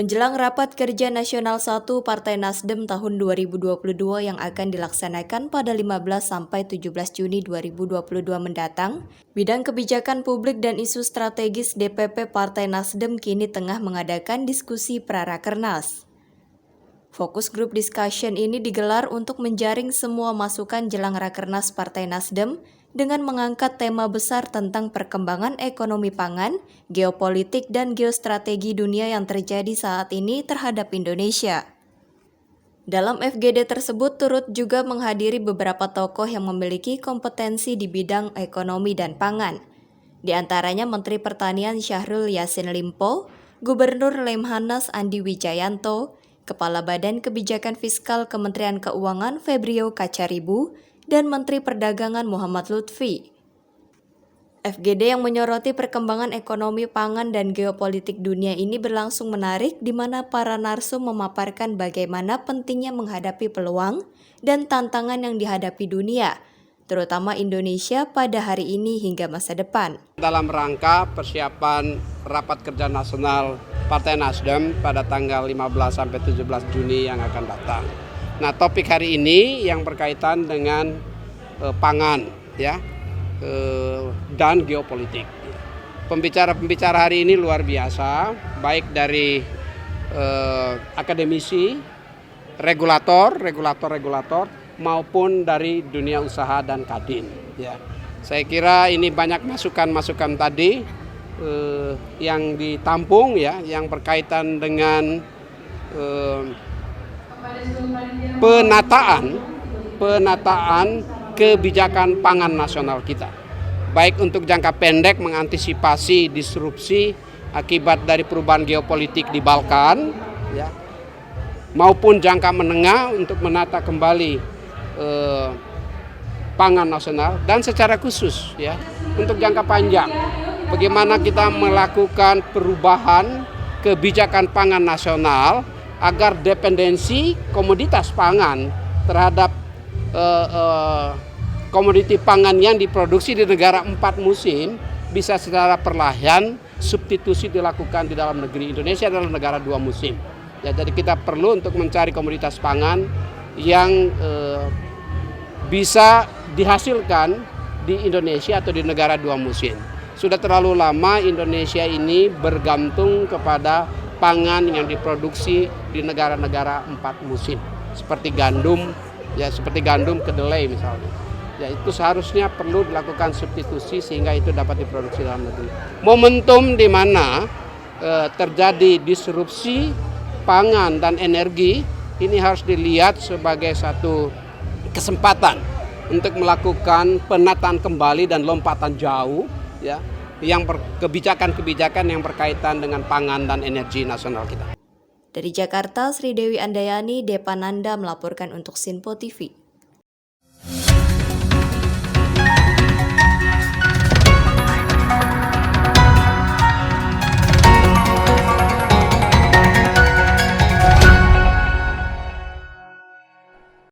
Menjelang Rapat Kerja Nasional 1 Partai Nasdem tahun 2022 yang akan dilaksanakan pada 15-17 Juni 2022 mendatang, bidang kebijakan publik dan isu strategis DPP Partai Nasdem kini tengah mengadakan diskusi pra-rakernas. Fokus Group Discussion ini digelar untuk menjaring semua masukan jelang Rakernas Partai Nasdem dengan mengangkat tema besar tentang perkembangan ekonomi pangan, geopolitik, dan geostrategi dunia yang terjadi saat ini terhadap Indonesia. Dalam FGD tersebut turut juga menghadiri beberapa tokoh yang memiliki kompetensi di bidang ekonomi dan pangan. Di antaranya Menteri Pertanian Syahrul Yassin Limpo, Gubernur Lemhanas Andi Wijayanto, Kepala Badan Kebijakan Fiskal Kementerian Keuangan Febrio Kacaribu, dan Menteri Perdagangan Muhammad Lutfi. FGD yang menyoroti perkembangan ekonomi pangan dan geopolitik dunia ini berlangsung menarik di mana para narsum memaparkan bagaimana pentingnya menghadapi peluang dan tantangan yang dihadapi dunia, terutama Indonesia pada hari ini hingga masa depan. Dalam rangka persiapan Rapat Kerja Nasional Partai Nasdem pada tanggal 15-17 Juni yang akan datang. Nah, topik hari ini yang berkaitan dengan pangan, ya, dan geopolitik. Pembicara-pembicara hari ini luar biasa, baik dari akademisi, regulator maupun dari dunia usaha dan kadin. Ya, saya kira ini banyak masukan-masukan tadi yang ditampung, ya, yang berkaitan dengan penataan kebijakan pangan nasional kita, baik untuk jangka pendek mengantisipasi disrupsi akibat dari perubahan geopolitik di Balkan, ya, maupun jangka menengah untuk menata kembali pangan nasional, dan secara khusus, ya, untuk jangka panjang bagaimana kita melakukan perubahan kebijakan pangan nasional agar dependensi komoditas pangan terhadap komoditi pangan yang diproduksi di negara 4 musim bisa secara perlahan substitusi dilakukan di dalam negeri. Indonesia adalah negara 2 musim. Ya, jadi kita perlu untuk mencari komoditas pangan yang bisa dihasilkan di Indonesia atau di negara 2 musim. Sudah terlalu lama Indonesia ini bergantung kepada pangan yang diproduksi di negara-negara 4 musim, seperti gandum, ya, seperti gandum kedelai misalnya. Ya, itu seharusnya perlu dilakukan substitusi sehingga itu dapat diproduksi dalam negeri. Momentum di mana terjadi disrupsi pangan dan energi ini harus dilihat sebagai satu kesempatan untuk melakukan penataan kembali dan lompatan jauh, ya, yang kebijakan-kebijakan yang berkaitan dengan pangan dan energi nasional kita. Dari Jakarta, Sri Dewi Andayani, Depananda melaporkan untuk Sinpo TV.